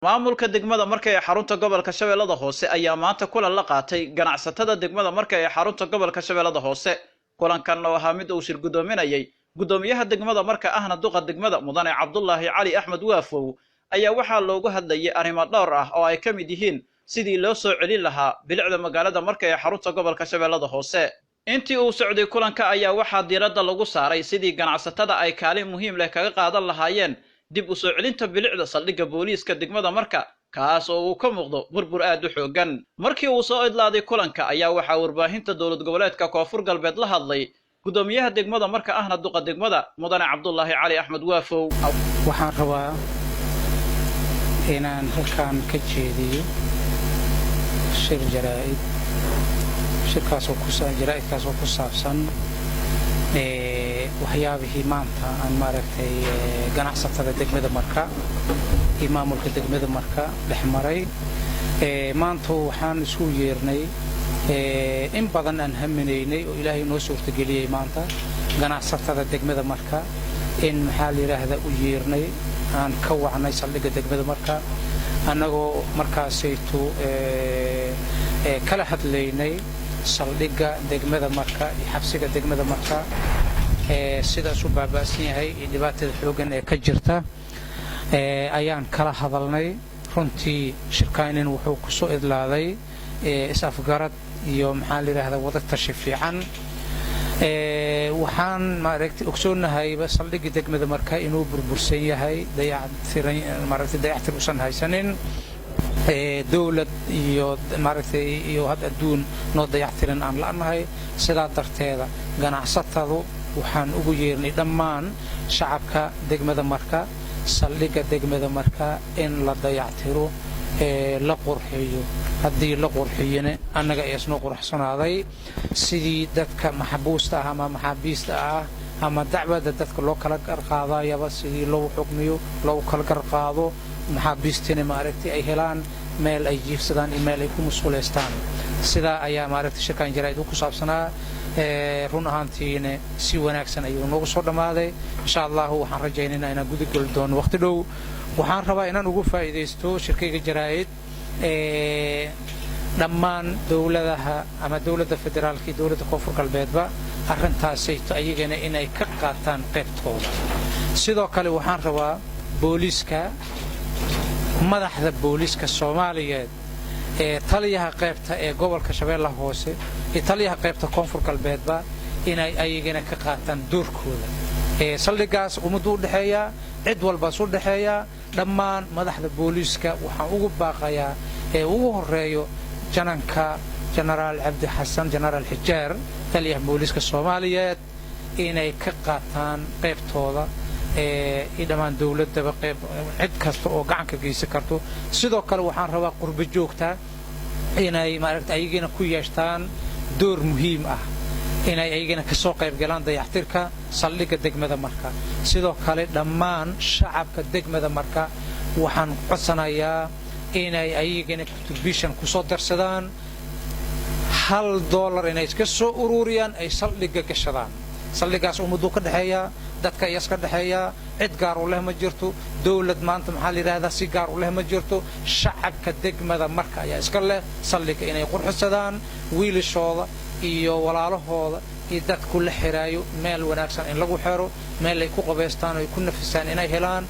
maamulka degmada marka ay xarunta gobolka Shabeellada Hoose ayaa maanta kulan la qaatay ganacsatada degmada marka ay xarunta gobolka Shabeellada Hoose kulankan oo ahaa mid uu shir gudoominayay gudoomiyaha degmada marka ahna duqa degmada mudane Cabdullaahi Cali Axmed Waafow ayaa waxaa loogu hadlayay arrimo dhowr ah oo ay ka mid yihiin sidii loo soo celin lahaa bilicda magaalada marka ay xarunta gobolka Shabeellada Hoose intii uu socday kulanka ayaa waxaa diiradda lagu saaray sidii ganacsatada ay kaalin muhiim leh kaga qaadan lahaayeen dib u soo celinta bilicda saldhigga booliiska degmada marka kaas oo uu ka muuqdo burbur aad u xoogan markii uu soo idlaaday kulanka ayaa waxaa warbaahinta dowlad goboleedka Koonfur Galbeed la hadlay gudoomiyaha degmada marka ahna duqa degmada mudane Cabdullaahi Cali Axmed Waafow waxaan rabaa inaan halkaan ka jeediyo shir jaraa'id shirkaas oo ku saabsan waxyaabihii maanta aan maaragtay ganacsatada degmada marka iyo maamulka degmada marka dhexmaray maanta waxaan isku yeernay in badan aan haminaynay oo ilaahay noo suurtageliyay maanta ganacsatada degmada marka in maxaa la yiraahdaa u yeernay aan ka wacnay saldhigga degmada marka annagoo markaasaytu kala hadlaynay saldhigga degmada marka iyo xabsiga degmada marka sidaas u baaba'san yahay dhibaatada xoogan ee ka jirta ayaan kala hadalnay runtii shirkaanin wuxuu ku soo idlaaday is-afgarad iyo maxaa la yiraahdaa wada tashi fiican waxaan maaragtay ogsoonahay saldhigga degmada marka inuu burbursan yahay dayactir usan haysanin dawlad iyo maaragtay iyo had adduun noo dayactiran aan la'nahay sidaa darteeda ganacsatadu waxaan ugu yeernay dhammaan shacabka degmada marka saldhigga degmada marka in la dayactiro la qurxiyo haddii la qurxiyana annaga ay isnoo qurxsanaaday sidii dadka maxbuusta ah ama maxaabiista ah ama dacwada dadka loo kala garqaadayaba sidii loo xukmiyo loo kala garqaado maxaabiistina maaragtay ay helaan meel ay jiifsadaan iyo meel ay ku masuuleystaan sidaa ayaa maaragtay shirkaan jaraa'id ku saabsanaa run ahaantiina si wanaagsan ayuu noogu soo dhammaaday insha Allah waxaan rajaynaynaa inaan guda gali doono waqti dhow waxaan rabaa inaan ugu faa'iideysto shirkayga jaraa'id dhammaan dawladaha ama dawladda federaalka iyo dawladda Koonfur Galbeedba arrintaasayto ayagana inay ka qaataan qaybtooda sidoo kale waxaan rabaa booliiska madaxda booliiska Soomaaliyeed taliyaha qaybta ee gobolka Shabeellaha Hoose iyo taliyaha qaybta Koonfur Galbeedba inay ayagana ka qaataan doorkooda saldhiggaas umadu u dhaxeeya cid walba soo dhaxeeya dhammaan madaxda booliiska waxaan ugu baaqayaa ugu horeeyo jananka Generaal Cabdi Xasan Generaal Xijaar taliyaha booliiska Soomaaliyeed inay ka qaataan qaybtooda dhammaan dawladda qayb cid kasta oo gacan ka geysan karto sidoo kale waxaan rabaa qurbo joogta inay maaragtay ayagana ku yeeshaan door muhiim ah inay ayagana ka soo qayb galaan dayactirka saldhigga degmada marka sidoo kale dhammaan shacabka degmada marka waxaan codsanayaa inay ayagana contribution ku soo darsadaan $1 inay iska soo ururiyaan ay saldhigga gashadaan saldhiggaas umadu ka dhaxeeya dadka ay iska dhaxeeya cid gaar u leh ma jirto dawlad maanta maxaa la yiraahdaa si gaar u leh ma jirto shacabka degmada marka ayaa iska leh saldhigga inay qurxsadaan wiilashooda iyo walaalahooda iyo dadku la xiraayo meel wanaagsan in lagu xiro meel ay ku qabeystaan oo ku nafisaan inay helaan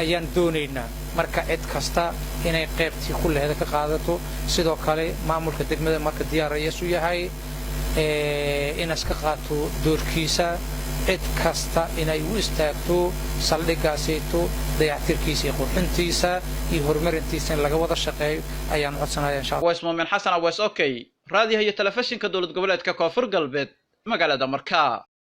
ayaan doonaynaa marka cid kasta inay qaybtii ku leedahay ka qaadato sidoo kale maamulka degmada marka diyaar ayuu yahay in iska qaato doorkiisa cid kasta inay u istaagto saldhiggaasayto dayactirkiisa iyo qurxintiisa iyo horumarintiisa in laga wada shaqeeyo ayaan codsanayaa insha Allah Waismoomin Xasan Awees okay raadiyaha iyo telefishinka dowlad goboleedka Koonfur Galbeed magaalada Marka